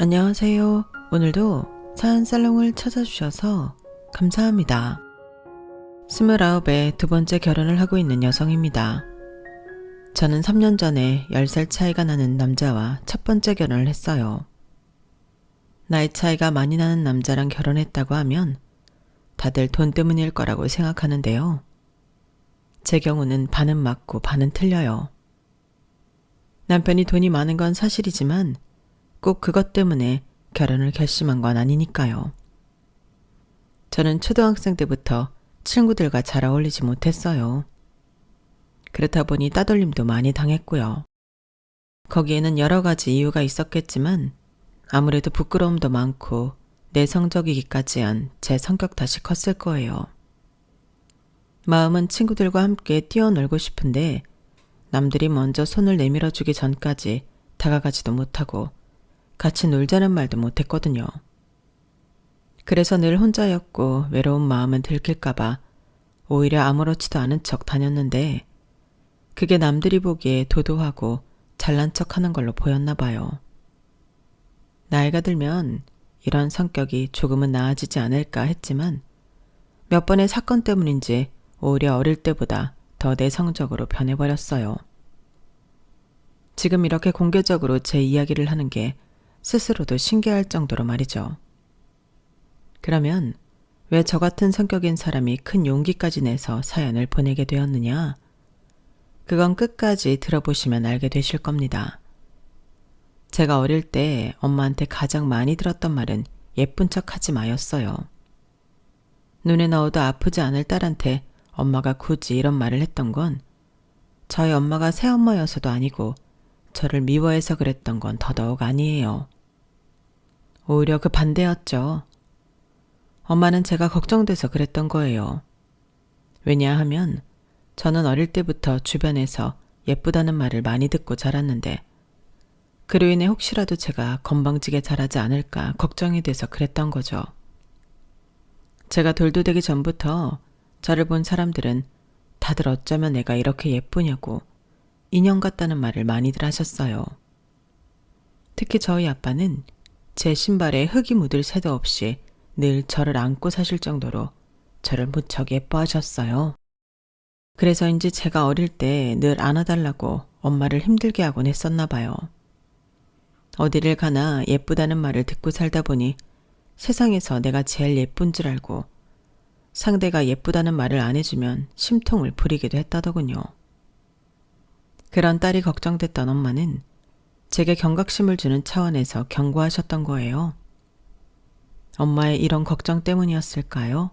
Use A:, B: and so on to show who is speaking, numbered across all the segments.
A: 안녕하세요. 오늘도 사연살롱을 찾아주셔서 감사합니다. 29에 두 번째 결혼을 하고 있는 여성입니다. 저는 3년 전에 10살 차이가 나는 남자와 첫 번째 결혼을 했어요. 나이 차이가 많이 나는 남자랑 결혼했다고 하면 다들 돈 때문일 거라고 생각하는데요. 제 경우는 반은 맞고 반은 틀려요. 남편이 돈이 많은 건 사실이지만 꼭 그것 때문에 결혼을 결심한 건 아니니까요. 저는 초등학생 때부터 친구들과 잘 어울리지 못했어요. 그렇다 보니 따돌림도 많이 당했고요. 거기에는 여러 가지 이유가 있었겠지만 아무래도 부끄러움도 많고 내성적이기까지 한 제 성격 탓이 컸을 거예요. 마음은 친구들과 함께 뛰어놀고 싶은데 남들이 먼저 손을 내밀어 주기 전까지 다가가지도 못하고 같이 놀자는 말도 못했거든요. 그래서 늘 혼자였고 외로운 마음은 들킬까봐 오히려 아무렇지도 않은 척 다녔는데 그게 남들이 보기에 도도하고 잘난 척하는 걸로 보였나 봐요. 나이가 들면 이런 성격이 조금은 나아지지 않을까 했지만 몇 번의 사건 때문인지 오히려 어릴 때보다 더 내성적으로 변해버렸어요. 지금 이렇게 공개적으로 제 이야기를 하는 게 스스로도 신기할 정도로 말이죠. 그러면 왜 저 같은 성격인 사람이 큰 용기까지 내서 사연을 보내게 되었느냐? 그건 끝까지 들어보시면 알게 되실 겁니다. 제가 어릴 때 엄마한테 가장 많이 들었던 말은 예쁜 척 하지 마였어요. 눈에 넣어도 아프지 않을 딸한테 엄마가 굳이 이런 말을 했던 건 저희 엄마가 새엄마여서도 아니고 저를 미워해서 그랬던 건 더더욱 아니에요. 오히려 그 반대였죠. 엄마는 제가 걱정돼서 그랬던 거예요. 왜냐하면 저는 어릴 때부터 주변에서 예쁘다는 말을 많이 듣고 자랐는데 그로 인해 혹시라도 제가 건방지게 자라지 않을까 걱정이 돼서 그랬던 거죠. 제가 돌도 되기 전부터 저를 본 사람들은 다들 어쩌면 내가 이렇게 예쁘냐고 인형 같다는 말을 많이들 하셨어요. 특히 저희 아빠는 제 신발에 흙이 묻을 새도 없이 늘 저를 안고 사실 정도로 저를 무척 예뻐하셨어요. 그래서인지 제가 어릴 때 늘 안아달라고 엄마를 힘들게 하곤 했었나 봐요. 어디를 가나 예쁘다는 말을 듣고 살다 보니 세상에서 내가 제일 예쁜 줄 알고 상대가 예쁘다는 말을 안 해주면 심통을 부리기도 했다더군요. 그런 딸이 걱정됐던 엄마는 제게 경각심을 주는 차원에서 경고하셨던 거예요. 엄마의 이런 걱정 때문이었을까요?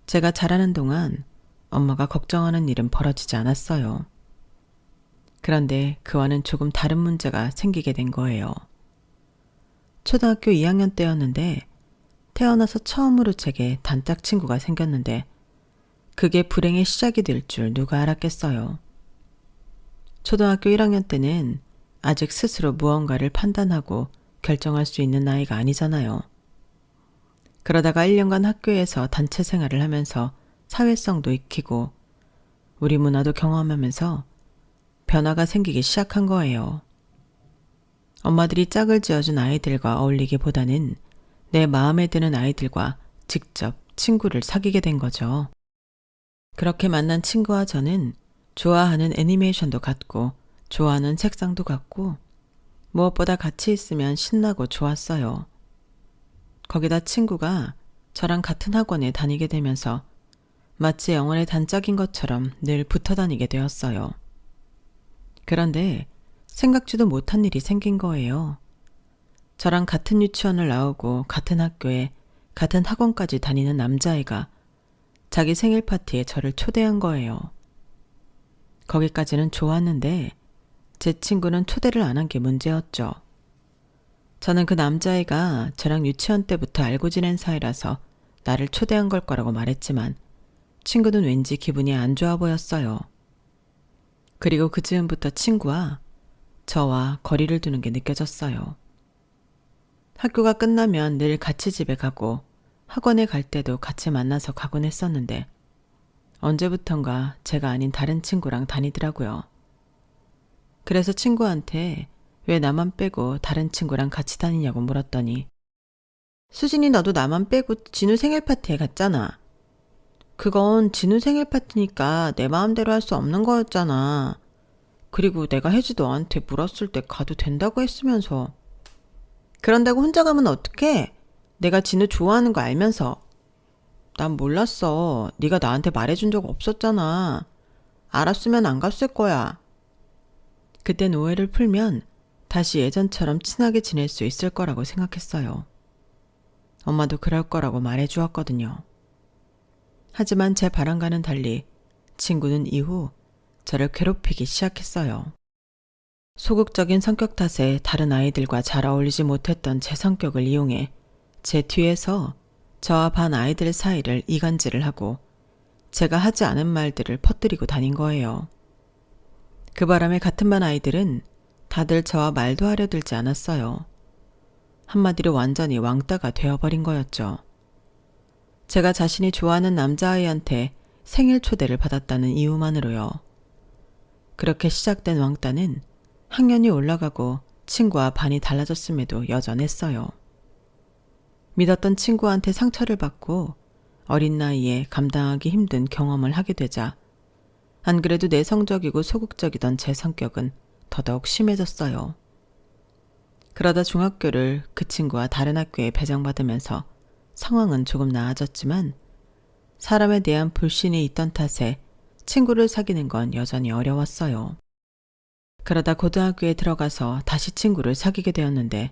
A: 제가 자라는 동안 엄마가 걱정하는 일은 벌어지지 않았어요. 그런데 그와는 조금 다른 문제가 생기게 된 거예요. 초등학교 2학년 때였는데 태어나서 처음으로 제게 단짝 친구가 생겼는데 그게 불행의 시작이 될 줄 누가 알았겠어요. 초등학교 1학년 때는 아직 스스로 무언가를 판단하고 결정할 수 있는 나이가 아니잖아요. 그러다가 1년간 학교에서 단체 생활을 하면서 사회성도 익히고 우리 문화도 경험하면서 변화가 생기기 시작한 거예요. 엄마들이 짝을 지어준 아이들과 어울리기보다는 내 마음에 드는 아이들과 직접 친구를 사귀게 된 거죠. 그렇게 만난 친구와 저는 좋아하는 애니메이션도 같고 좋아하는 색상도 같고 무엇보다 같이 있으면 신나고 좋았어요. 거기다 친구가 저랑 같은 학원에 다니게 되면서 마치 영혼의 단짝인 것처럼 늘 붙어 다니게 되었어요. 그런데 생각지도 못한 일이 생긴 거예요. 저랑 같은 유치원을 나오고 같은 학교에 같은 학원까지 다니는 남자애가 자기 생일 파티에 저를 초대한 거예요. 거기까지는 좋았는데 제 친구는 초대를 안 한 게 문제였죠. 저는 그 남자애가 저랑 유치원 때부터 알고 지낸 사이라서 나를 초대한 걸 거라고 말했지만 친구는 왠지 기분이 안 좋아 보였어요. 그리고 그 즈음부터 친구와 저와 거리를 두는 게 느껴졌어요. 학교가 끝나면 늘 같이 집에 가고 학원에 갈 때도 같이 만나서 가곤 했었는데 언제부턴가 제가 아닌 다른 친구랑 다니더라고요. 그래서 친구한테 왜 나만 빼고 다른 친구랑 같이 다니냐고 물었더니 수진이 너도 나만 빼고 진우 생일 파티에 갔잖아. 그건 진우 생일 파티니까 내 마음대로 할 수 없는 거였잖아. 그리고 내가 혜지 너한테 물었을 때 가도 된다고 했으면서. 그런다고 혼자 가면 어떡해? 내가 진우 좋아하는 거 알면서. 난 몰랐어. 네가 나한테 말해준 적 없었잖아. 알았으면 안 갔을 거야. 그땐 오해를 풀면 다시 예전처럼 친하게 지낼 수 있을 거라고 생각했어요. 엄마도 그럴 거라고 말해주었거든요. 하지만 제 바람과는 달리 친구는 이후 저를 괴롭히기 시작했어요. 소극적인 성격 탓에 다른 아이들과 잘 어울리지 못했던 제 성격을 이용해 제 뒤에서 저와 반 아이들 사이를 이간질을 하고 제가 하지 않은 말들을 퍼뜨리고 다닌 거예요. 그 바람에 같은 반 아이들은 다들 저와 말도 하려 들지 않았어요. 한마디로 완전히 왕따가 되어버린 거였죠. 제가 자신이 좋아하는 남자아이한테 생일 초대를 받았다는 이유만으로요. 그렇게 시작된 왕따는 학년이 올라가고 친구와 반이 달라졌음에도 여전했어요. 믿었던 친구한테 상처를 받고 어린 나이에 감당하기 힘든 경험을 하게 되자 안 그래도 내성적이고 소극적이던 제 성격은 더더욱 심해졌어요. 그러다 중학교를 그 친구와 다른 학교에 배정받으면서 상황은 조금 나아졌지만 사람에 대한 불신이 있던 탓에 친구를 사귀는 건 여전히 어려웠어요. 그러다 고등학교에 들어가서 다시 친구를 사귀게 되었는데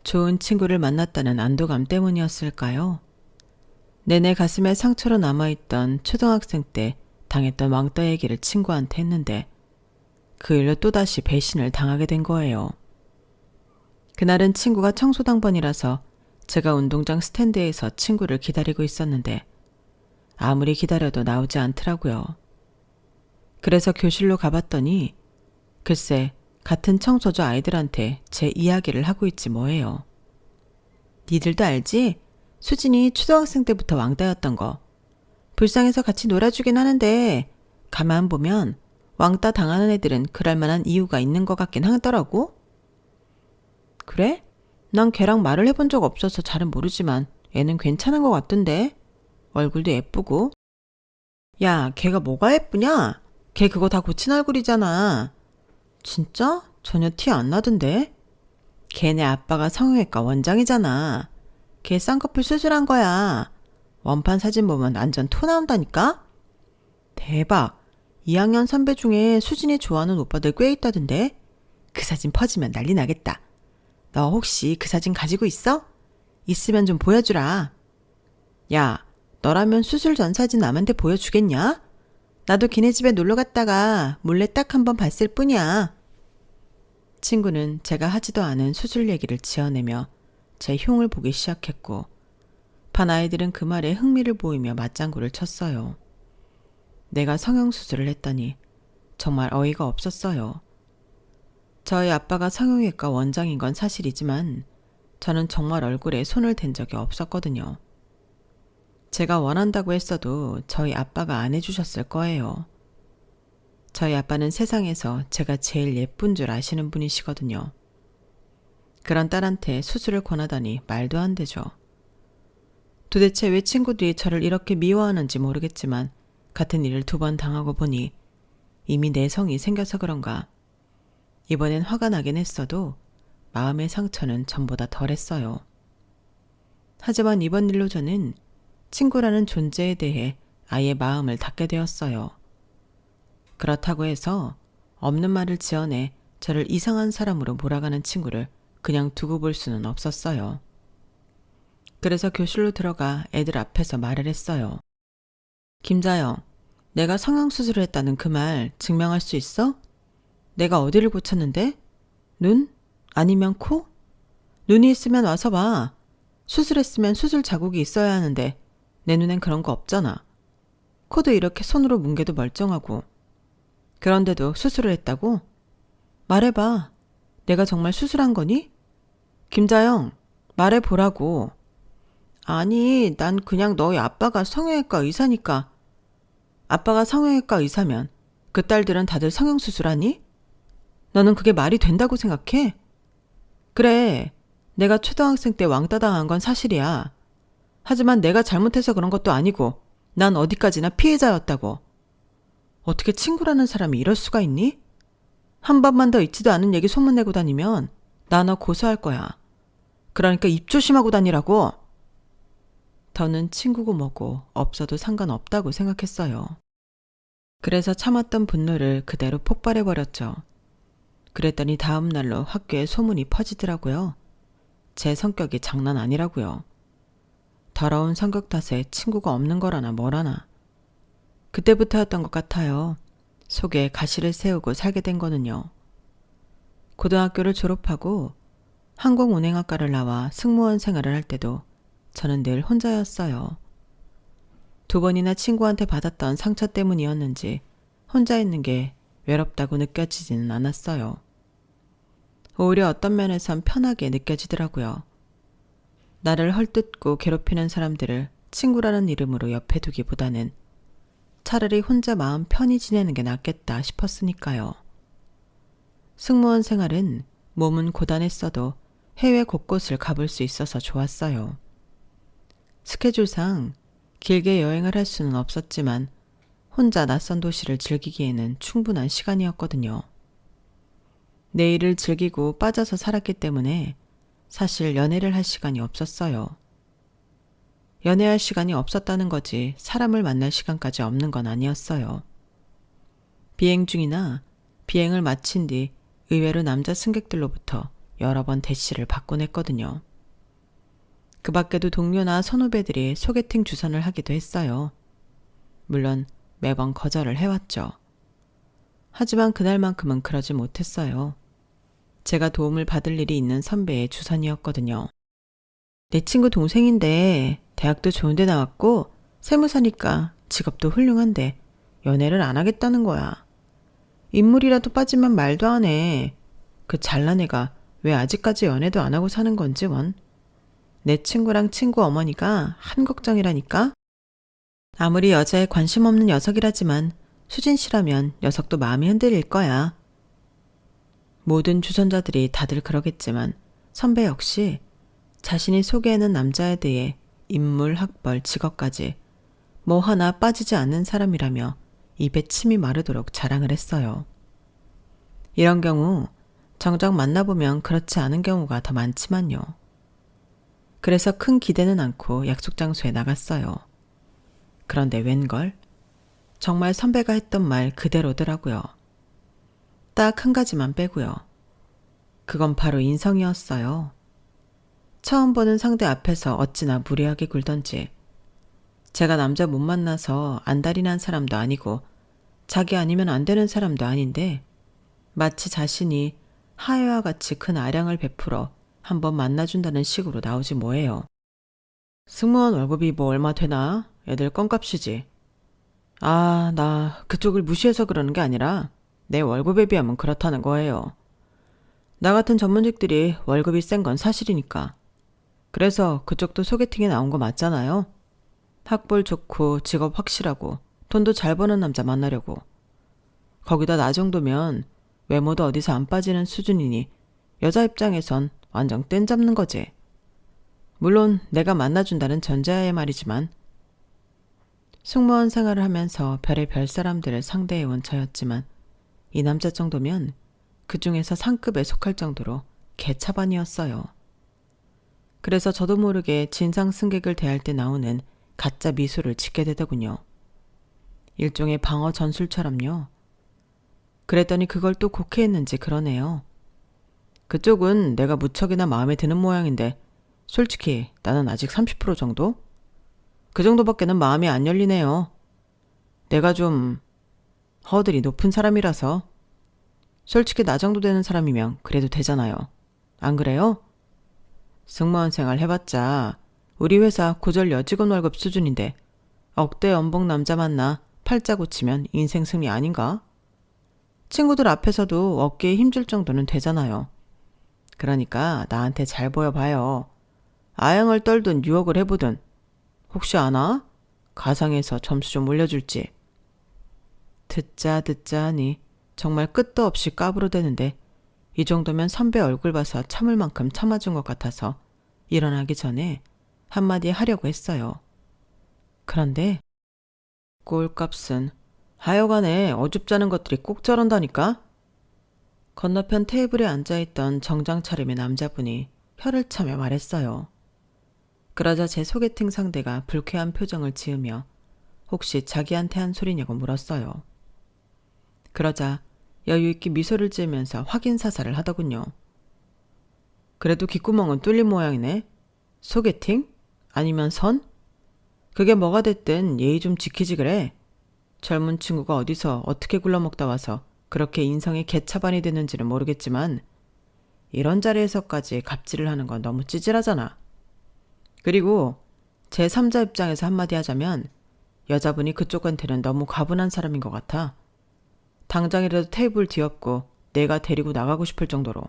A: 좋은 친구를 만났다는 안도감 때문이었을까요? 내내 가슴에 상처로 남아있던 초등학생 때 당했던 왕따 얘기를 친구한테 했는데 그 일로 또다시 배신을 당하게 된 거예요. 그날은 친구가 청소당번이라서 제가 운동장 스탠드에서 친구를 기다리고 있었는데 아무리 기다려도 나오지 않더라고요. 그래서 교실로 가봤더니 글쎄 같은 청소조 아이들한테 제 이야기를 하고 있지 뭐예요. 니들도 알지? 수진이 초등학생 때부터 왕따였던 거. 불쌍해서 같이 놀아주긴 하는데 가만 보면 왕따 당하는 애들은 그럴 만한 이유가 있는 것 같긴 하더라고. 그래? 난 걔랑 말을 해본 적 없어서 잘은 모르지만 애는 괜찮은 것 같던데. 얼굴도 예쁘고. 야, 걔가 뭐가 예쁘냐? 걔 그거 다 고친 얼굴이잖아. 진짜? 전혀 티 안 나던데? 걔네 아빠가 성형외과 원장이잖아. 걔 쌍꺼풀 수술한 거야. 원판 사진 보면 완전 토 나온다니까? 대박. 2학년 선배 중에 수진이 좋아하는 오빠들 꽤 있다던데? 그 사진 퍼지면 난리 나겠다. 너 혹시 그 사진 가지고 있어? 있으면 좀 보여주라. 야, 너라면 수술 전 사진 남한테 보여주겠냐? 나도 걔네 집에 놀러 갔다가 몰래 딱 한 번 봤을 뿐이야. 친구는 제가 하지도 않은 수술 얘기를 지어내며 제 흉을 보기 시작했고 반 아이들은 그 말에 흥미를 보이며 맞장구를 쳤어요. 내가 성형수술을 했더니 정말 어이가 없었어요. 저희 아빠가 성형외과 원장인 건 사실이지만 저는 정말 얼굴에 손을 댄 적이 없었거든요. 제가 원한다고 했어도 저희 아빠가 안 해주셨을 거예요. 저희 아빠는 세상에서 제가 제일 예쁜 줄 아시는 분이시거든요. 그런 딸한테 수술을 권하다니 말도 안 되죠. 도대체 왜 친구들이 저를 이렇게 미워하는지 모르겠지만 같은 일을 2번 당하고 보니 이미 내성이 생겨서 그런가 이번엔 화가 나긴 했어도 마음의 상처는 전보다 덜했어요. 하지만 이번 일로 저는 친구라는 존재에 대해 아예 마음을 닫게 되었어요. 그렇다고 해서 없는 말을 지어내 저를 이상한 사람으로 몰아가는 친구를 그냥 두고 볼 수는 없었어요. 그래서 교실로 들어가 애들 앞에서 말을 했어요. 김자영, 내가 성형수술을 했다는 그 말 증명할 수 있어? 내가 어디를 고쳤는데? 눈? 아니면 코? 눈이 있으면 와서 봐. 수술했으면 수술 자국이 있어야 하는데 내 눈엔 그런 거 없잖아. 코도 이렇게 손으로 뭉개도 멀쩡하고. 그런데도 수술을 했다고? 말해봐. 내가 정말 수술한 거니? 김자영, 말해보라고. 아니, 난 그냥 너희 아빠가 성형외과 의사니까. 아빠가 성형외과 의사면 그 딸들은 다들 성형수술하니? 너는 그게 말이 된다고 생각해? 그래, 내가 초등학생 때 왕따 당한 건 사실이야. 하지만 내가 잘못해서 그런 것도 아니고 난 어디까지나 피해자였다고. 어떻게 친구라는 사람이 이럴 수가 있니? 한 번만 더 있지도 않은 얘기 소문내고 다니면 나 너 고소할 거야. 그러니까 입 조심하고 다니라고. 더는 친구고 뭐고 없어도 상관없다고 생각했어요. 그래서 참았던 분노를 그대로 폭발해버렸죠. 그랬더니 다음 날로 학교에 소문이 퍼지더라고요. 제 성격이 장난 아니라고요. 더러운 성격 탓에 친구가 없는 거라나 뭐라나. 그때부터였던 것 같아요. 속에 가시를 세우고 살게 된 거는요. 고등학교를 졸업하고 항공운행학과를 나와 승무원 생활을 할 때도 저는 늘 혼자였어요. 2번이나 친구한테 받았던 상처 때문이었는지 혼자 있는 게 외롭다고 느껴지지는 않았어요. 오히려 어떤 면에선 편하게 느껴지더라고요. 나를 헐뜯고 괴롭히는 사람들을 친구라는 이름으로 옆에 두기보다는 차라리 혼자 마음 편히 지내는 게 낫겠다 싶었으니까요. 승무원 생활은 몸은 고단했어도 해외 곳곳을 가볼 수 있어서 좋았어요. 스케줄상 길게 여행을 할 수는 없었지만 혼자 낯선 도시를 즐기기에는 충분한 시간이었거든요. 내일을 즐기고 빠져서 살았기 때문에 사실 연애를 할 시간이 없었어요. 연애할 시간이 없었다는 거지 사람을 만날 시간까지 없는 건 아니었어요. 비행 중이나 비행을 마친 뒤 의외로 남자 승객들로부터 여러 번 대시를 받곤 했거든요. 그 밖에도 동료나 선후배들이 소개팅 주선을 하기도 했어요. 물론 매번 거절을 해왔죠. 하지만 그날만큼은 그러지 못했어요. 제가 도움을 받을 일이 있는 선배의 주선이었거든요. 내 친구 동생인데 대학도 좋은 데 나왔고 세무사니까 직업도 훌륭한데 연애를 안 하겠다는 거야. 인물이라도 빠지면 말도 안 해. 그 잘난 애가 왜 아직까지 연애도 안 하고 사는 건지 원. 내 친구랑 친구 어머니가 한 걱정이라니까. 아무리 여자에 관심 없는 녀석이라지만 수진 씨라면 녀석도 마음이 흔들릴 거야. 모든 주선자들이 다들 그러겠지만 선배 역시 자신이 소개하는 남자에 대해 인물, 학벌, 직업까지 뭐 하나 빠지지 않는 사람이라며 입에 침이 마르도록 자랑을 했어요. 이런 경우 정작 만나보면 그렇지 않은 경우가 더 많지만요. 그래서 큰 기대는 않고 약속 장소에 나갔어요. 그런데 웬걸? 정말 선배가 했던 말 그대로더라고요. 딱 한 가지만 빼고요. 그건 바로 인성이었어요. 처음 보는 상대 앞에서 어찌나 무례하게 굴던지. 제가 남자 못 만나서 안달이 난 사람도 아니고 자기 아니면 안 되는 사람도 아닌데 마치 자신이 하회와 같이 큰 아량을 베풀어 한번 만나준다는 식으로 나오지 뭐예요. 승무원 월급이 뭐 얼마 되나? 애들 껌값이지. 아, 나 그쪽을 무시해서 그러는 게 아니라 내 월급에 비하면 그렇다는 거예요. 나 같은 전문직들이 월급이 센 건 사실이니까. 그래서 그쪽도 소개팅에 나온 거 맞잖아요. 학벌 좋고 직업 확실하고 돈도 잘 버는 남자 만나려고. 거기다 나 정도면 외모도 어디서 안 빠지는 수준이니 여자 입장에선 완전 땐 잡는 거지. 물론 내가 만나준다는 전제하에 말이지만. 승무원 생활을 하면서 별의별 사람들을 상대해온 저였지만 이 남자 정도면 그 중에서 상급에 속할 정도로 개차반이었어요. 그래서 저도 모르게 진상 승객을 대할 때 나오는 가짜 미소를 짓게 되더군요. 일종의 방어 전술처럼요. 그랬더니 그걸 또 곡해했는지 그러네요. 그쪽은 내가 무척이나 마음에 드는 모양인데 솔직히 나는 아직 30% 정도? 그 정도밖에는 마음이 안 열리네요. 내가 좀 허들이 높은 사람이라서. 솔직히 나 정도 되는 사람이면 그래도 되잖아요. 안 그래요? 승무원 생활 해봤자 우리 회사 고졸 여직원 월급 수준인데 억대 연봉 남자 만나 팔자 고치면 인생 승리 아닌가? 친구들 앞에서도 어깨에 힘줄 정도는 되잖아요. 그러니까 나한테 잘 보여봐요. 아양을 떨든 유혹을 해보든 혹시 아나? 가상에서 점수 좀 올려줄지. 듣자 하니 정말 끝도 없이 까부러대는데 이 정도면 선배 얼굴 봐서 참을 만큼 참아준 것 같아서 일어나기 전에 한마디 하려고 했어요. 그런데 꼴값은 하여간에 어줍잖은 것들이 꼭 저런다니까? 건너편 테이블에 앉아있던 정장 차림의 남자분이 혀를 차며 말했어요. 그러자 제 소개팅 상대가 불쾌한 표정을 지으며 혹시 자기한테 한 소리냐고 물었어요. 그러자 여유있게 미소를 지으면서 확인사살을 하더군요. 그래도 귓구멍은 뚫린 모양이네. 소개팅? 아니면 선? 그게 뭐가 됐든 예의 좀 지키지 그래. 젊은 친구가 어디서 어떻게 굴러먹다 와서 그렇게 인성이 개차반이 됐는지는 모르겠지만 이런 자리에서까지 갑질을 하는 건 너무 찌질하잖아. 그리고 제3자 입장에서 한마디 하자면 여자분이 그쪽한테는 너무 과분한 사람인 것 같아. 당장이라도 테이블 뒤엎고 내가 데리고 나가고 싶을 정도로.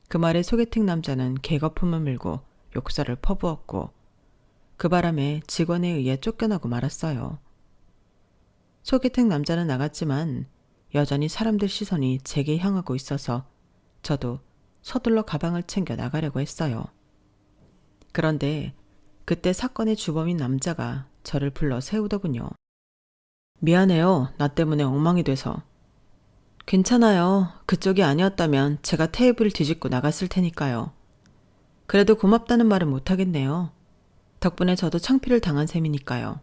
A: 그 말에 소개팅 남자는 개거품을 물고 욕설을 퍼부었고 그 바람에 직원에 의해 쫓겨나고 말았어요. 소개팅 남자는 나갔지만 여전히 사람들 시선이 제게 향하고 있어서 저도 서둘러 가방을 챙겨 나가려고 했어요. 그런데 그때 사건의 주범인 남자가 저를 불러 세우더군요. 미안해요. 나 때문에 엉망이 돼서. 괜찮아요. 그쪽이 아니었다면 제가 테이블을 뒤집고 나갔을 테니까요. 그래도 고맙다는 말은 못하겠네요. 덕분에 저도 창피를 당한 셈이니까요.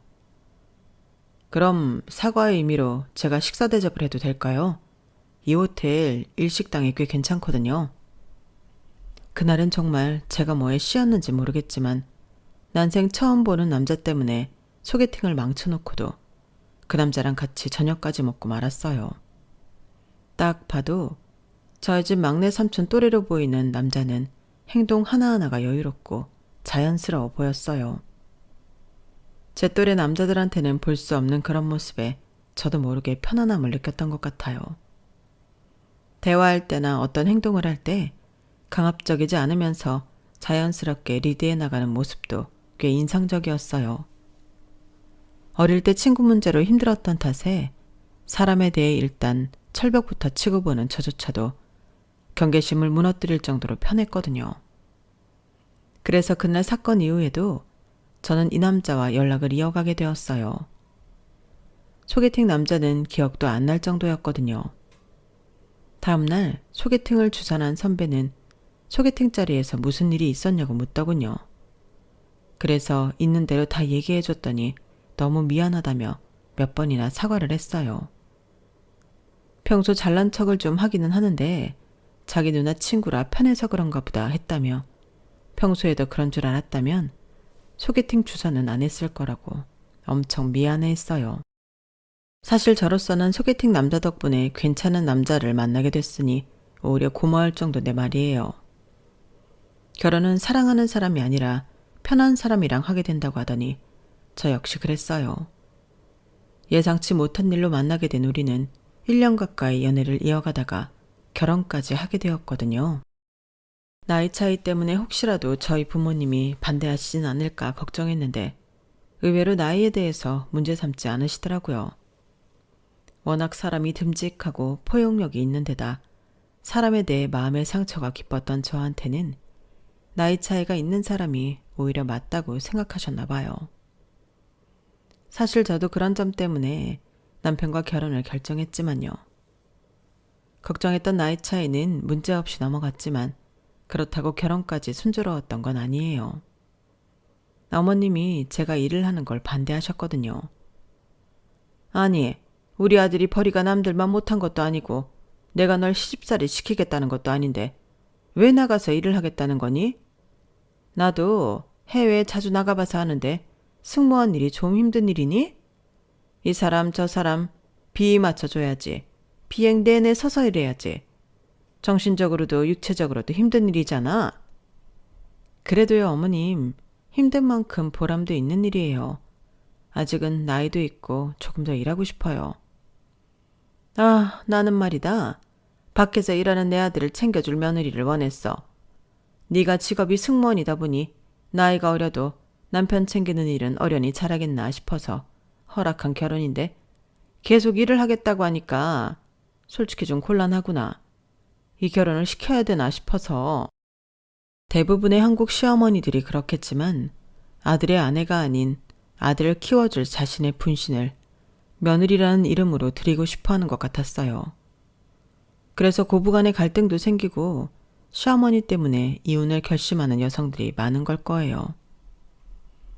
A: 그럼 사과의 의미로 제가 식사 대접을 해도 될까요? 이 호텔 일식당이 꽤 괜찮거든요. 그날은 정말 제가 뭐에 씌었는지 모르겠지만 난생 처음 보는 남자 때문에 소개팅을 망쳐놓고도 그 남자랑 같이 저녁까지 먹고 말았어요. 딱 봐도 저희 집 막내 삼촌 또래로 보이는 남자는 행동 하나하나가 여유롭고 자연스러워 보였어요. 제 또래 남자들한테는 볼 수 없는 그런 모습에 저도 모르게 편안함을 느꼈던 것 같아요. 대화할 때나 어떤 행동을 할 때 강압적이지 않으면서 자연스럽게 리드해 나가는 모습도 꽤 인상적이었어요. 어릴 때 친구 문제로 힘들었던 탓에 사람에 대해 일단 철벽부터 치고 보는 저조차도 경계심을 무너뜨릴 정도로 편했거든요. 그래서 그날 사건 이후에도 저는 이 남자와 연락을 이어가게 되었어요. 소개팅 남자는 기억도 안 날 정도였거든요. 다음날 소개팅을 주선한 선배는 소개팅 자리에서 무슨 일이 있었냐고 묻더군요. 그래서 있는 대로 다 얘기해줬더니 너무 미안하다며 몇 번이나 사과를 했어요. 평소 잘난 척을 좀 하기는 하는데 자기 누나 친구라 편해서 그런가 보다 했다며 평소에도 그런 줄 알았다면 소개팅 주선은 안 했을 거라고 엄청 미안해했어요. 사실 저로서는 소개팅 남자 덕분에 괜찮은 남자를 만나게 됐으니 오히려 고마울 정도인데 말이에요. 결혼은 사랑하는 사람이 아니라 편한 사람이랑 하게 된다고 하더니 저 역시 그랬어요. 예상치 못한 일로 만나게 된 우리는 1년 가까이 연애를 이어가다가 결혼까지 하게 되었거든요. 나이 차이 때문에 혹시라도 저희 부모님이 반대하시진 않을까 걱정했는데 의외로 나이에 대해서 문제 삼지 않으시더라고요. 워낙 사람이 듬직하고 포용력이 있는 데다 사람에 대해 마음의 상처가 깊었던 저한테는 나이 차이가 있는 사람이 오히려 맞다고 생각하셨나 봐요. 사실 저도 그런 점 때문에 남편과 결혼을 결정했지만요. 걱정했던 나이 차이는 문제없이 넘어갔지만 그렇다고 결혼까지 순조로웠던 건 아니에요. 어머님이 제가 일을 하는 걸 반대하셨거든요. 아니, 우리 아들이 벌이가 남들만 못한 것도 아니고 내가 널 시집살이 시키겠다는 것도 아닌데 왜 나가서 일을 하겠다는 거니? 나도 해외에 자주 나가봐서 아는데 승무원 일이 좀 힘든 일이니? 이 사람 저 사람 비위 맞춰줘야지. 비행 내내 서서 일해야지. 정신적으로도 육체적으로도 힘든 일이잖아. 그래도요 어머님, 힘든 만큼 보람도 있는 일이에요. 아직은 나이도 있고 조금 더 일하고 싶어요. 아, 나는 말이다. 밖에서 일하는 내 아들을 챙겨줄 며느리를 원했어. 네가 직업이 승무원이다 보니 나이가 어려도 남편 챙기는 일은 어련히 잘하겠나 싶어서 허락한 결혼인데 계속 일을 하겠다고 하니까 솔직히 좀 곤란하구나. 이 결혼을 시켜야 되나 싶어서. 대부분의 한국 시어머니들이 그렇겠지만 아들의 아내가 아닌 아들을 키워줄 자신의 분신을 며느리라는 이름으로 드리고 싶어 하는 것 같았어요. 그래서 고부간의 갈등도 생기고 시어머니 때문에 이혼을 결심하는 여성들이 많은 걸 거예요.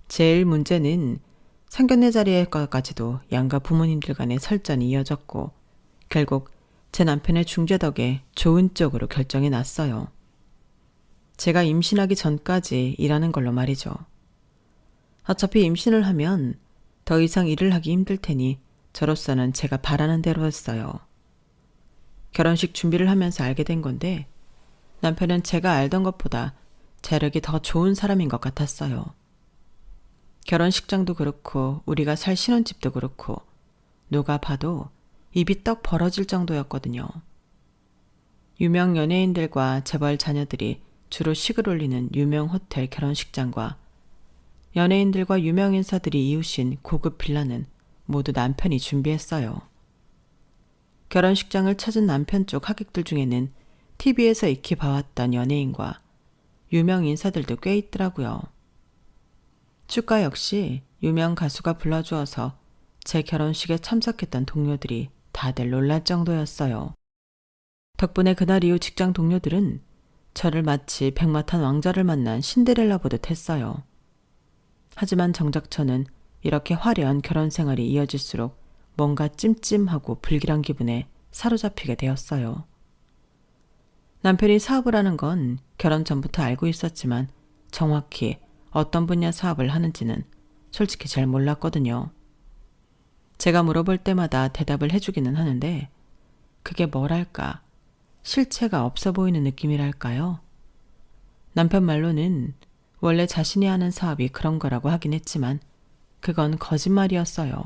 A: 제일 문제는 상견례 자리에까지도 양가 부모님들 간의 설전이 이어졌고 결국 제 남편의 중재 덕에 좋은 쪽으로 결정이 났어요. 제가 임신하기 전까지 일하는 걸로 말이죠. 어차피 임신을 하면 더 이상 일을 하기 힘들 테니 저로서는 제가 바라는 대로 했어요. 결혼식 준비를 하면서 알게 된 건데 남편은 제가 알던 것보다 재력이 더 좋은 사람인 것 같았어요. 결혼식장도 그렇고 우리가 살 신혼집도 그렇고 누가 봐도 입이 떡 벌어질 정도였거든요. 유명 연예인들과 재벌 자녀들이 주로 식을 올리는 유명 호텔 결혼식장과 연예인들과 유명 인사들이 이웃인 고급 빌라는 모두 남편이 준비했어요. 결혼식장을 찾은 남편 쪽 하객들 중에는 TV에서 익히 봐왔던 연예인과 유명 인사들도 꽤 있더라고요. 축가 역시 유명 가수가 불러주어서 제 결혼식에 참석했던 동료들이 다들 놀랄 정도였어요. 덕분에 그날 이후 직장 동료들은 저를 마치 백마탄 왕자를 만난 신데렐라 보듯 했어요. 하지만 정작 저는 이렇게 화려한 결혼 생활이 이어질수록 뭔가 찜찜하고 불길한 기분에 사로잡히게 되었어요. 남편이 사업을 하는 건 결혼 전부터 알고 있었지만 정확히 어떤 분야 사업을 하는지는 솔직히 잘 몰랐거든요. 제가 물어볼 때마다 대답을 해주기는 하는데 그게 뭐랄까 실체가 없어 보이는 느낌이랄까요? 남편 말로는 원래 자신이 하는 사업이 그런 거라고 하긴 했지만 그건 거짓말이었어요.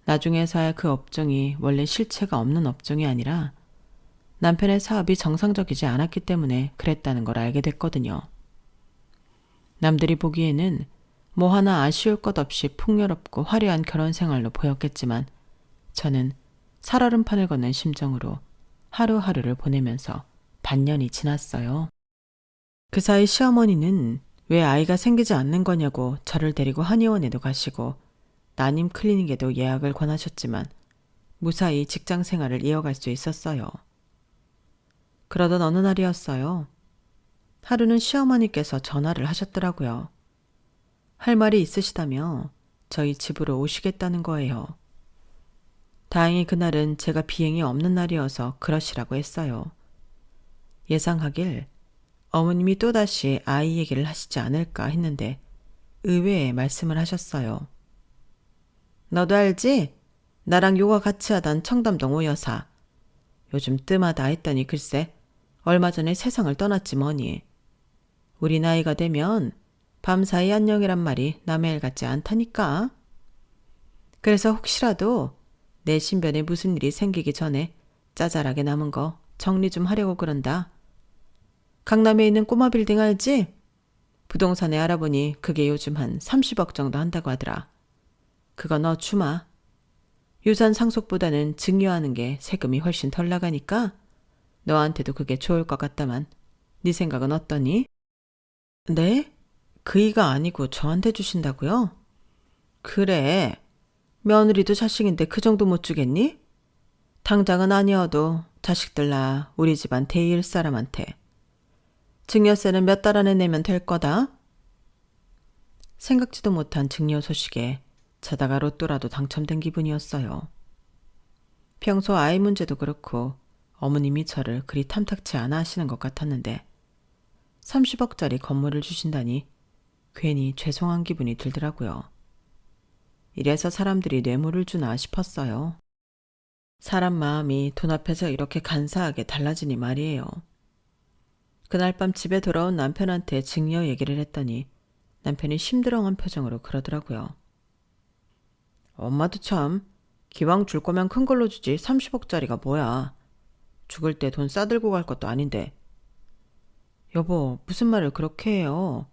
A: 나중에서야 그 업종이 원래 실체가 없는 업종이 아니라 남편의 사업이 정상적이지 않았기 때문에 그랬다는 걸 알게 됐거든요. 남들이 보기에는 뭐 하나 아쉬울 것 없이 풍요롭고 화려한 결혼 생활로 보였겠지만 저는 살얼음판을 걷는 심정으로 하루하루를 보내면서 반년이 지났어요. 그 사이 시어머니는 왜 아이가 생기지 않는 거냐고 저를 데리고 한의원에도 가시고 난임 클리닉에도 예약을 권하셨지만 무사히 직장 생활을 이어갈 수 있었어요. 그러던 어느 날이었어요. 하루는 시어머니께서 전화를 하셨더라고요. 할 말이 있으시다며 저희 집으로 오시겠다는 거예요. 다행히 그날은 제가 비행이 없는 날이어서 그러시라고 했어요. 예상하길 어머님이 또다시 아이 얘기를 하시지 않을까 했는데 의외의 말씀을 하셨어요. 너도 알지? 나랑 요가 같이 하던 청담동 오 여사. 요즘 뜸하다 했더니 글쎄 얼마 전에 세상을 떠났지 뭐니. 우리 나이가 되면 밤사이 안녕이란 말이 남의 일 같지 않다니까. 그래서 혹시라도 내 신변에 무슨 일이 생기기 전에 짜잘하게 남은 거 정리 좀 하려고 그런다. 강남에 있는 꼬마 빌딩 알지? 부동산에 알아보니 그게 요즘 한 30억 정도 한다고 하더라. 그거 너 주마. 유산 상속보다는 증여하는 게 세금이 훨씬 덜 나가니까 너한테도 그게 좋을 것 같다만 네 생각은 어떠니? 네? 그이가 아니고 저한테 주신다고요? 그래. 며느리도 자식인데 그 정도 못 주겠니? 당장은 아니어도 자식들나 우리 집안 대일 사람한테. 증여세는 몇 달 안에 내면 될 거다. 생각지도 못한 증여 소식에 자다가 로또라도 당첨된 기분이었어요. 평소 아이 문제도 그렇고 어머님이 저를 그리 탐탁치 않아 하시는 것 같았는데 30억짜리 건물을 주신다니 괜히 죄송한 기분이 들더라고요. 이래서 사람들이 뇌물을 주나 싶었어요. 사람 마음이 돈 앞에서 이렇게 간사하게 달라지니 말이에요. 그날 밤 집에 돌아온 남편한테 증여 얘기를 했더니 남편이 심드렁한 표정으로 그러더라고요. 엄마도 참 기왕 줄 거면 큰 걸로 주지 30억짜리가 뭐야. 죽을 때 돈 싸들고 갈 것도 아닌데. 여보, 무슨 말을 그렇게 해요.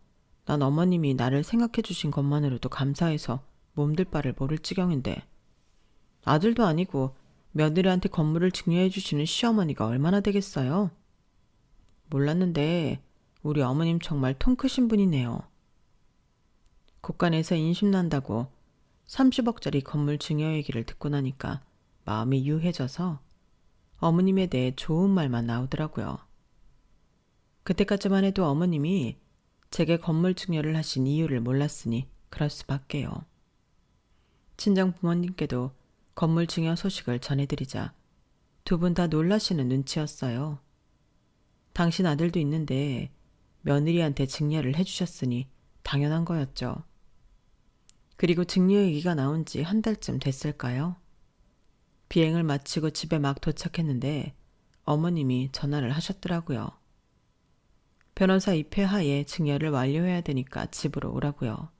A: 난 어머님이 나를 생각해 주신 것만으로도 감사해서 몸둘 바를 모를 지경인데. 아들도 아니고 며느리한테 건물을 증여해 주시는 시어머니가 얼마나 되겠어요? 몰랐는데 우리 어머님 정말 통 크신 분이네요. 국간에서 인심난다고 30억짜리 건물 증여 얘기를 듣고 나니까 마음이 유해져서 어머님에 대해 좋은 말만 나오더라고요. 그때까지만 해도 어머님이 제게 건물 증여를 하신 이유를 몰랐으니 그럴 수밖에요. 친정 부모님께도 건물 증여 소식을 전해드리자 두 분 다 놀라시는 눈치였어요. 당신 아들도 있는데 며느리한테 증여를 해주셨으니 당연한 거였죠. 그리고 증여 얘기가 나온 지 한 달쯤 됐을까요? 비행을 마치고 집에 막 도착했는데 어머님이 전화를 하셨더라고요. 변호사 입회하에 증여를 완료해야 되니까 집으로 오라고요.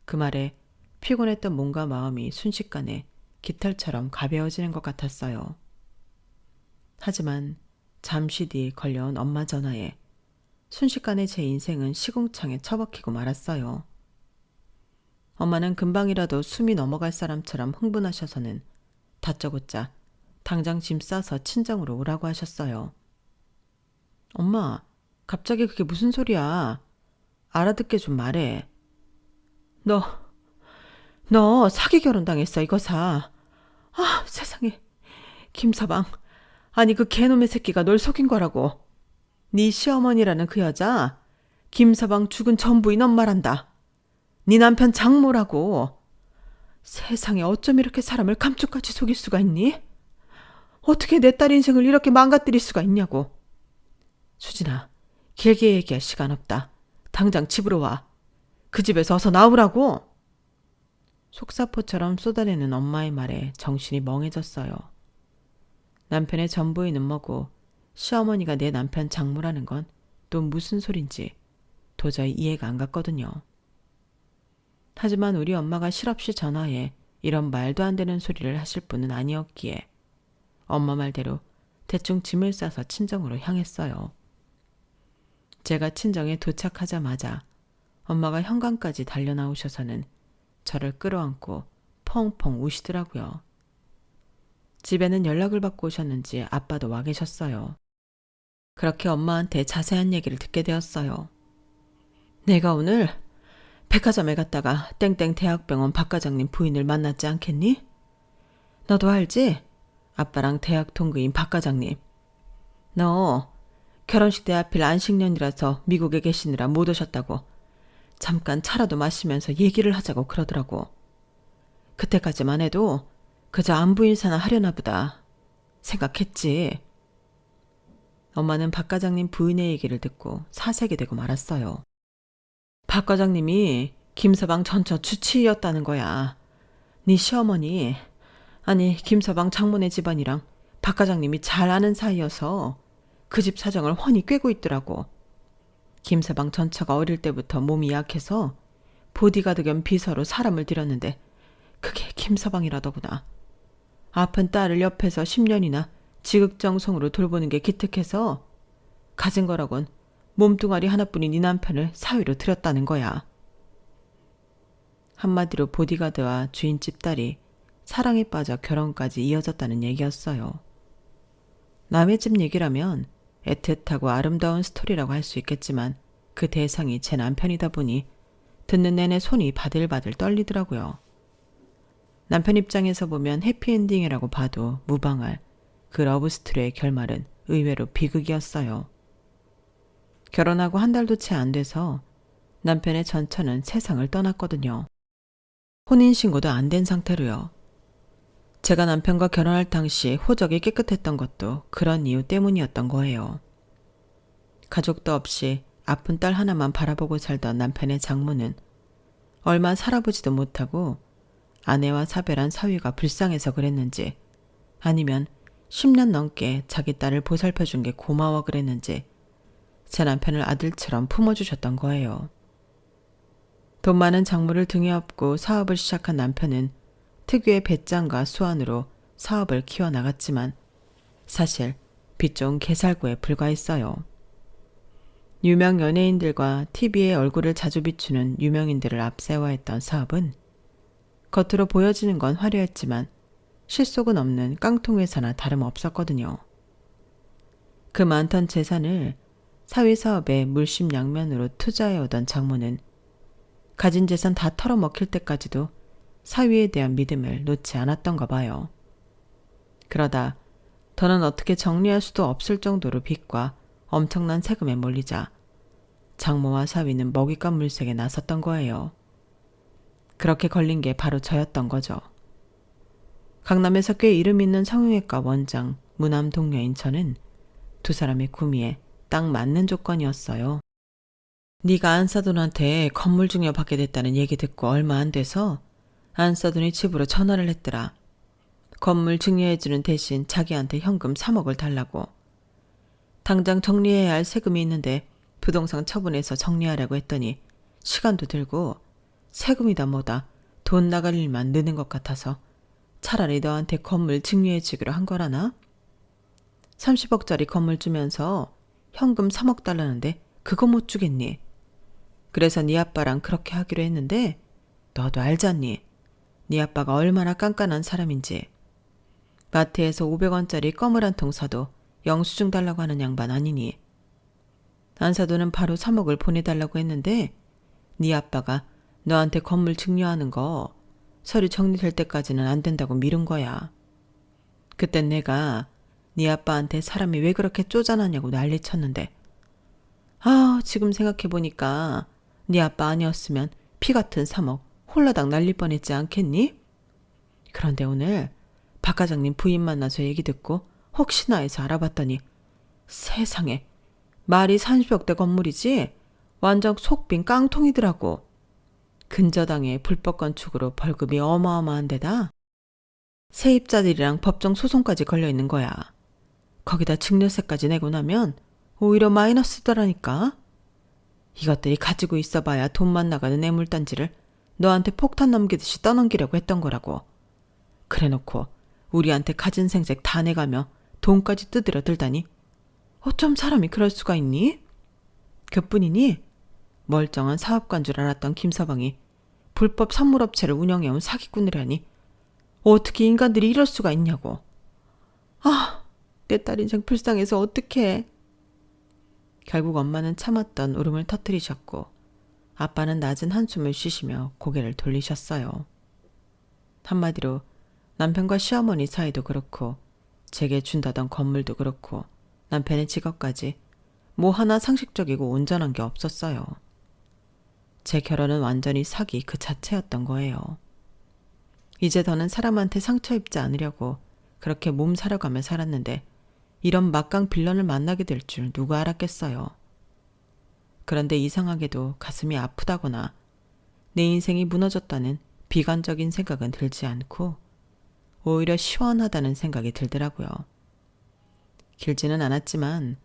A: 그 말에 피곤했던 몸과 마음이 순식간에 깃털처럼 가벼워지는 것 같았어요. 하지만 잠시 뒤 걸려온 엄마 전화에 순식간에 제 인생은 시궁창에 처박히고 말았어요. 엄마는 금방이라도 숨이 넘어갈 사람처럼 흥분하셔서는 다짜고짜 당장 짐 싸서 친정으로 오라고 하셨어요. 엄마, 갑자기 그게 무슨 소리야? 알아듣게 좀 말해. 너 사기 결혼당했어, 이거사. 아, 세상에. 김서방, 아니 그 개놈의 새끼가 널 속인 거라고. 네 시어머니라는 그 여자, 김서방 죽은 전 부인 엄마란다. 네 남편 장모라고. 세상에 어쩜 이렇게 사람을 감쪽같이 속일 수가 있니? 어떻게 내 딸 인생을 이렇게 망가뜨릴 수가 있냐고. 수진아, 길게 얘기할 시간 없다. 당장 집으로 와. 그 집에서 어서 나오라고. 속사포처럼 쏟아내는 엄마의 말에 정신이 멍해졌어요. 남편의 전부인은 뭐고 시어머니가 내 남편 장모라는 건 또 무슨 소린지 도저히 이해가 안 갔거든요. 하지만 우리 엄마가 실없이 전화해 이런 말도 안 되는 소리를 하실 분은 아니었기에 엄마 말대로 대충 짐을 싸서 친정으로 향했어요. 제가 친정에 도착하자마자 엄마가 현관까지 달려나오셔서는 저를 끌어안고 펑펑 우시더라고요. 집에는 연락을 받고 오셨는지 아빠도 와 계셨어요. 그렇게 엄마한테 자세한 얘기를 듣게 되었어요. 내가 오늘 백화점에 갔다가 땡땡 대학병원 박 과장님 부인을 만났지 않겠니? 너도 알지? 아빠랑 대학 동기인 박 과장님. 너 결혼식 때 하필 안식년이라서 미국에 계시느라 못 오셨다고 잠깐 차라도 마시면서 얘기를 하자고 그러더라고. 그때까지만 해도 그저 안부 인사나 하려나 보다 생각했지. 엄마는 박 과장님 부인의 얘기를 듣고 사색이 되고 말았어요. 박 과장님이 김서방 전처 주치의였다는 거야. 네 시어머니, 아니 김서방 장모네 집안이랑 박 과장님이 잘 아는 사이여서 그 집 사정을 훤히 꿰고 있더라고. 김서방 전처가 어릴 때부터 몸이 약해서 보디가드 겸 비서로 사람을 들였는데 그게 김서방이라더구나. 아픈 딸을 옆에서 10년이나 지극정성으로 돌보는 게 기특해서 가진 거라곤 몸뚱아리 하나뿐인 네 남편을 사위로 들였다는 거야. 한마디로 보디가드와 주인집 딸이 사랑에 빠져 결혼까지 이어졌다는 얘기였어요. 남의 집 얘기라면 애틋하고 아름다운 스토리라고 할 수 있겠지만 그 대상이 제 남편이다 보니 듣는 내내 손이 바들바들 떨리더라고요. 남편 입장에서 보면 해피엔딩이라고 봐도 무방할 그 러브스토리의 결말은 의외로 비극이었어요. 결혼하고 한 달도 채 안 돼서 남편의 전처는 세상을 떠났거든요. 혼인신고도 안 된 상태로요. 제가 남편과 결혼할 당시 호적이 깨끗했던 것도 그런 이유 때문이었던 거예요. 가족도 없이 아픈 딸 하나만 바라보고 살던 남편의 장모는 얼마 살아보지도 못하고 아내와 사별한 사위가 불쌍해서 그랬는지 아니면 10년 넘게 자기 딸을 보살펴준 게 고마워 그랬는지 제 남편을 아들처럼 품어주셨던 거예요. 돈 많은 장모를 등에 업고 사업을 시작한 남편은 특유의 배짱과 수완으로 사업을 키워나갔지만 사실 빚 좋은 개살구에 불과했어요. 유명 연예인들과 TV에 얼굴을 자주 비추는 유명인들을 앞세워 했던 사업은 겉으로 보여지는 건 화려했지만 실속은 없는 깡통회사나 다름없었거든요. 그 많던 재산을 사위사업에 물심양면으로 투자해오던 장모는 가진 재산 다 털어먹힐 때까지도 사위에 대한 믿음을 놓지 않았던가 봐요. 그러다 더는 어떻게 정리할 수도 없을 정도로 빚과 엄청난 세금에 몰리자 장모와 사위는 먹잇감 물색에 나섰던 거예요. 그렇게 걸린 게 바로 저였던 거죠. 강남에서 꽤 이름 있는 성형외과 원장, 무남 동료인 저는 두 사람의 구미에 딱 맞는 조건이었어요. 네가 안사돈한테 건물 증여 받게 됐다는 얘기 듣고 얼마 안 돼서 안사돈이 집으로 전화를 했더라. 건물 증여해주는 대신 자기한테 현금 3억을 달라고. 당장 정리해야 할 세금이 있는데 부동산 처분해서 정리하려고 했더니 시간도 들고 세금이다 뭐다 돈 나갈 일만 느는 것 같아서 차라리 너한테 건물 증여해주기로 한 거라나? 30억짜리 건물 주면서 현금 3억 달라는데 그거 못 주겠니? 그래서 네 아빠랑 그렇게 하기로 했는데 너도 알잖니? 네 아빠가 얼마나 깐깐한 사람인지. 마트에서 500원짜리 껌을 한 통 사도 영수증 달라고 하는 양반 아니니. 안사돈은 바로 3억을 보내달라고 했는데 네 아빠가 너한테 건물 증여하는 거 서류 정리될 때까지는 안 된다고 미룬 거야. 그땐 내가 네 아빠한테 사람이 왜 그렇게 쪼잔하냐고 난리쳤는데 지금 생각해보니까 네 아빠 아니었으면 피 같은 3억 홀라당 날릴 뻔했지 않겠니? 그런데 오늘 박 과장님 부인 만나서 얘기 듣고 혹시나 해서 알아봤더니 세상에 말이 30억대 건물이지 완전 속빈 깡통이더라고. 근저당에 불법 건축으로 벌금이 어마어마한 데다 세입자들이랑 법정 소송까지 걸려있는 거야. 거기다 증여세까지 내고 나면 오히려 마이너스더라니까. 이것들이 가지고 있어봐야 돈만 나가는 애물단지를 너한테 폭탄 넘기듯이 떠넘기려고 했던 거라고. 그래놓고 우리한테 가진 생색 다 내가며 돈까지 뜯으려 들다니 어쩜 사람이 그럴 수가 있니? 그뿐이니 멀쩡한 사업가인 줄 알았던 김서방이 불법 선물업체를 운영해온 사기꾼이라니 어떻게 인간들이 이럴 수가 있냐고. 내 딸 인생 불쌍해서 어떡해. 결국 엄마는 참았던 울음을 터뜨리셨고 아빠는 낮은 한숨을 쉬시며 고개를 돌리셨어요. 한마디로 남편과 시어머니 사이도 그렇고 제게 준다던 건물도 그렇고 남편의 직업까지 뭐 하나 상식적이고 온전한 게 없었어요. 제 결혼은 완전히 사기 그 자체였던 거예요. 이제 더는 사람한테 상처 입지 않으려고 그렇게 몸 사려가며 살았는데 이런 막강 빌런을 만나게 될 줄 누가 알았겠어요. 그런데 이상하게도 가슴이 아프다거나 내 인생이 무너졌다는 비관적인 생각은 들지 않고 오히려 시원하다는 생각이 들더라고요. 길지는 않았지만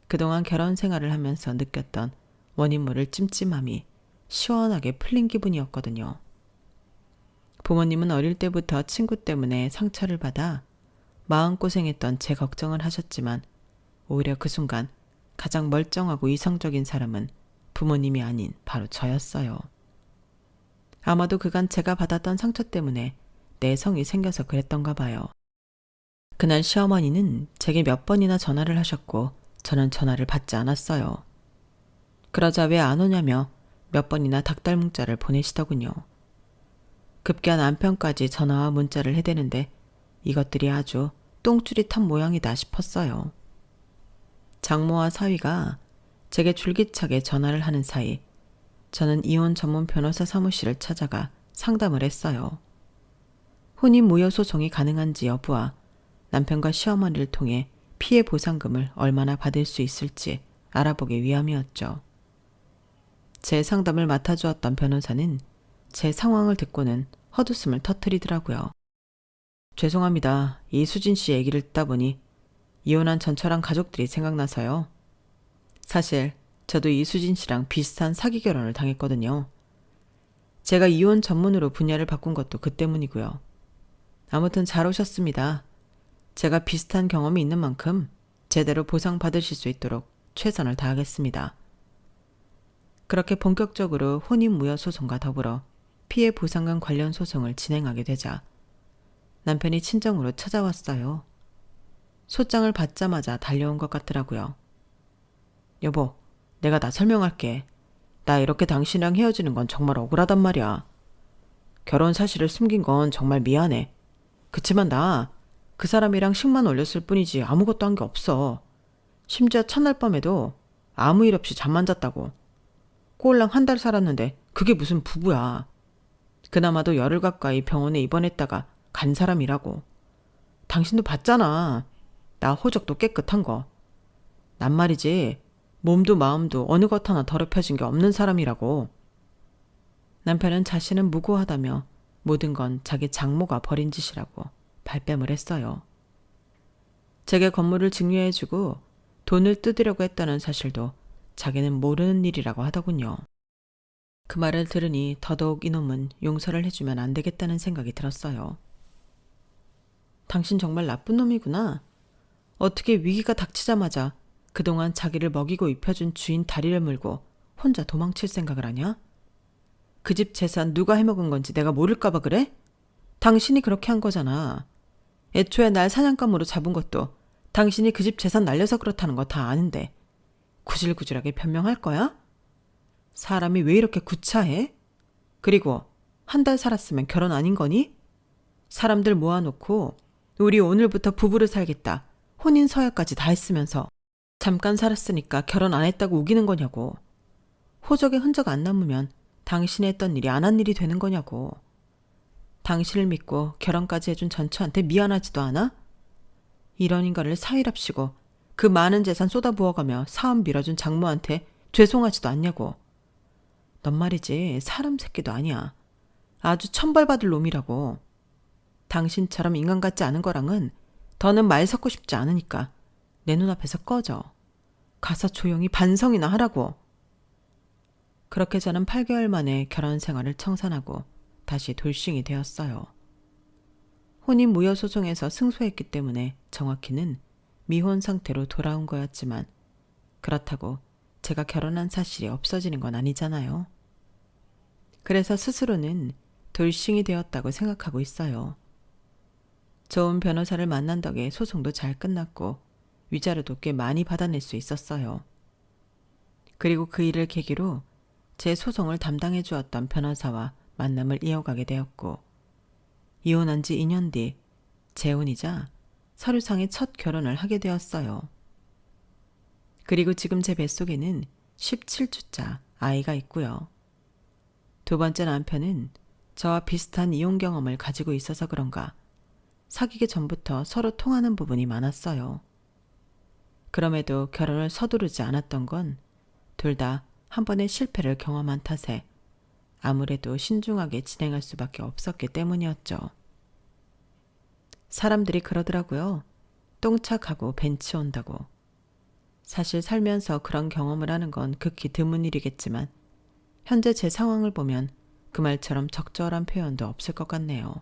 A: 그동안 결혼 생활을 하면서 느꼈던 원인 모를 찜찜함이 시원하게 풀린 기분이었거든요. 부모님은 어릴 때부터 친구 때문에 상처를 받아 마음고생했던 제 걱정을 하셨지만 오히려 그 순간 가장 멀쩡하고 이성적인 사람은 부모님이 아닌 바로 저였어요. 아마도 그간 제가 받았던 상처 때문에 내성이 생겨서 그랬던가 봐요. 그날 시어머니는 제게 몇 번이나 전화를 하셨고 저는 전화를 받지 않았어요. 그러자 왜 안 오냐며 몇 번이나 닭달 문자를 보내시더군요. 급기야 남편까지 전화와 문자를 해대는데 이것들이 아주 똥줄이 탄 모양이다 싶었어요. 장모와 사위가 제게 줄기차게 전화를 하는 사이 저는 이혼 전문 변호사 사무실을 찾아가 상담을 했어요. 혼인 무효 소송이 가능한지 여부와 남편과 시어머니를 통해 피해 보상금을 얼마나 받을 수 있을지 알아보기 위함이었죠. 제 상담을 맡아주었던 변호사는 제 상황을 듣고는 헛웃음을 터뜨리더라고요. 죄송합니다. 이수진 씨 얘기를 듣다 보니 이혼한 전처랑 가족들이 생각나서요. 사실 저도 이수진 씨랑 비슷한 사기 결혼을 당했거든요. 제가 이혼 전문으로 분야를 바꾼 것도 그 때문이고요. 아무튼 잘 오셨습니다. 제가 비슷한 경험이 있는 만큼 제대로 보상받으실 수 있도록 최선을 다하겠습니다. 그렇게 본격적으로 혼인무효 소송과 더불어 피해 보상금 관련 소송을 진행하게 되자 남편이 친정으로 찾아왔어요. 소장을 받자마자 달려온 것 같더라고요. 여보, 내가 다 설명할게. 나 이렇게 당신이랑 헤어지는 건 정말 억울하단 말이야. 결혼 사실을 숨긴 건 정말 미안해. 그치만 나 그 사람이랑 식만 올렸을 뿐이지 아무것도 한 게 없어. 심지어 첫날 밤에도 아무 일 없이 잠만 잤다고. 꼴랑 한 달 살았는데 그게 무슨 부부야. 그나마도 열흘 가까이 병원에 입원했다가 간 사람이라고. 당신도 봤잖아. 나 호적도 깨끗한 거. 난 말이지 몸도 마음도 어느 것 하나 더럽혀진 게 없는 사람이라고. 남편은 자신은 무고하다며 모든 건 자기 장모가 벌인 짓이라고 발뺌을 했어요. 제게 건물을 증여해주고 돈을 뜯으려고 했다는 사실도 자기는 모르는 일이라고 하더군요. 그 말을 들으니 더더욱 이놈은 용서를 해주면 안 되겠다는 생각이 들었어요. 당신 정말 나쁜 놈이구나. 어떻게 위기가 닥치자마자 그동안 자기를 먹이고 입혀준 주인 다리를 물고 혼자 도망칠 생각을 하냐? 그 집 재산 누가 해먹은 건지 내가 모를까봐 그래? 당신이 그렇게 한 거잖아. 애초에 날 사냥감으로 잡은 것도 당신이 그 집 재산 날려서 그렇다는 거 다 아는데 구질구질하게 변명할 거야? 사람이 왜 이렇게 구차해? 그리고 한 달 살았으면 결혼 아닌 거니? 사람들 모아놓고 우리 오늘부터 부부를 살겠다. 혼인 서약까지 다 했으면서 잠깐 살았으니까 결혼 안 했다고 우기는 거냐고. 호적에 흔적 안 남으면 당신이 했던 일이 안 한 일이 되는 거냐고. 당신을 믿고 결혼까지 해준 전처한테 미안하지도 않아? 이런 인간을 사위랍시고 그 많은 재산 쏟아부어가며 사업 밀어준 장모한테 죄송하지도 않냐고. 넌 말이지 사람 새끼도 아니야. 아주 천벌받을 놈이라고. 당신처럼 인간 같지 않은 거랑은 더는 말 섞고 싶지 않으니까 내 눈앞에서 꺼져. 가서 조용히 반성이나 하라고. 그렇게 저는 8개월 만에 결혼 생활을 청산하고 다시 돌싱이 되었어요. 혼인 무효 소송에서 승소했기 때문에 정확히는 미혼 상태로 돌아온 거였지만 그렇다고 제가 결혼한 사실이 없어지는 건 아니잖아요. 그래서 스스로는 돌싱이 되었다고 생각하고 있어요. 좋은 변호사를 만난 덕에 소송도 잘 끝났고 위자료도 꽤 많이 받아낼 수 있었어요. 그리고 그 일을 계기로 제 소송을 담당해 주었던 변호사와 만남을 이어가게 되었고 이혼한 지 2년 뒤 재혼이자 서류상의 첫 결혼을 하게 되었어요. 그리고 지금 제 뱃속에는 17주차 아이가 있고요. 두 번째 남편은 저와 비슷한 이혼 경험을 가지고 있어서 그런가 사귀기 전부터 서로 통하는 부분이 많았어요. 그럼에도 결혼을 서두르지 않았던 건 둘 다 한 번의 실패를 경험한 탓에 아무래도 신중하게 진행할 수밖에 없었기 때문이었죠. 사람들이 그러더라고요. 똥차 가고 벤치 온다고. 사실 살면서 그런 경험을 하는 건 극히 드문 일이겠지만 현재 제 상황을 보면 그 말처럼 적절한 표현도 없을 것 같네요.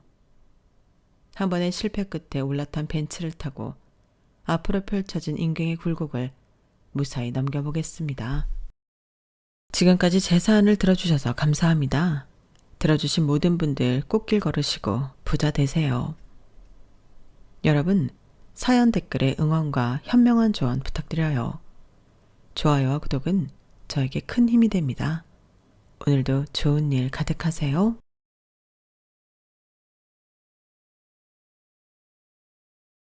A: 한 번의 실패 끝에 올라탄 벤치를 타고 앞으로 펼쳐진 인생의 굴곡을 무사히 넘겨보겠습니다. 지금까지 제 사연을 들어주셔서 감사합니다. 들어주신 모든 분들 꽃길 걸으시고 부자 되세요. 여러분, 사연 댓글에 응원과 현명한 조언 부탁드려요. 좋아요와 구독은 저에게 큰 힘이 됩니다. 오늘도 좋은 일 가득하세요.